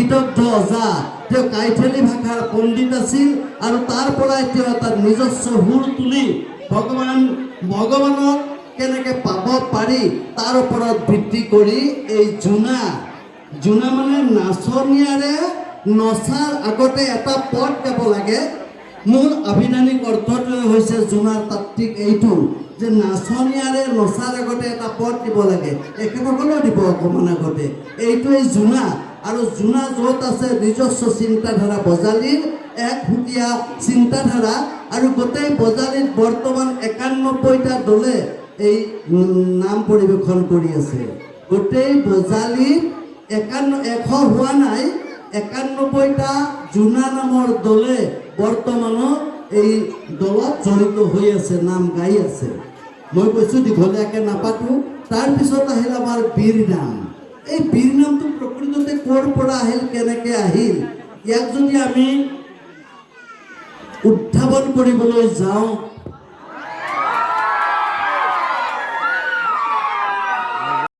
বিদগ্ধ অজা তেওঁ কাইথেলী ভাষাৰ পণ্ডিত আছিল আৰু তাৰ পৰাই তেওঁ এটা নিজস্ব সুৰ তুলি ভগৱানক কেনেকৈ পাব পাৰি তাৰ ওপৰত ভিত্তি কৰি এই জোনা মানে নাচনীয়াৰে নচাৰ আগতে এটা পদ গাব লাগে। মূল আভিধানিক অৰ্থটোৱে হৈছে জোনাৰ তাত্ত্বিক এইটো যে নাচনীয়াৰে নচাৰ আগতে এটা পদ দিব লাগে, এখেতসকলেও দিব অকণমান আগতে, এইটোৱেই জোনা। আৰু জোনা য'ত আছে নিজস্ব চিন্তাধাৰা, বজালীৰ এক সুকীয়া চিন্তাধাৰা। আৰু গোটেই বজালীত বৰ্তমান ৯১টা দলে এই নাম পৰিৱেশন কৰি আছে। গোটেই বজালীত ১০০ হোৱা নাই, ৯১টা জোনা নামৰ দলে বৰ্তমানো এই দলত জড়িত হৈ আছে, নাম গাই আছে। মই কৈছোঁ দীঘলীয়াকৈ নাপাতোঁ। তাৰপিছত আহিল আমাৰ বীৰ নাম। এই বীৰ নামটো প্ৰকৃততে ক'ৰ পৰা আহিল, কেনেকৈ আহিল, ইয়াক যদি আমি উত্থাপন কৰিবলৈ যাওঁ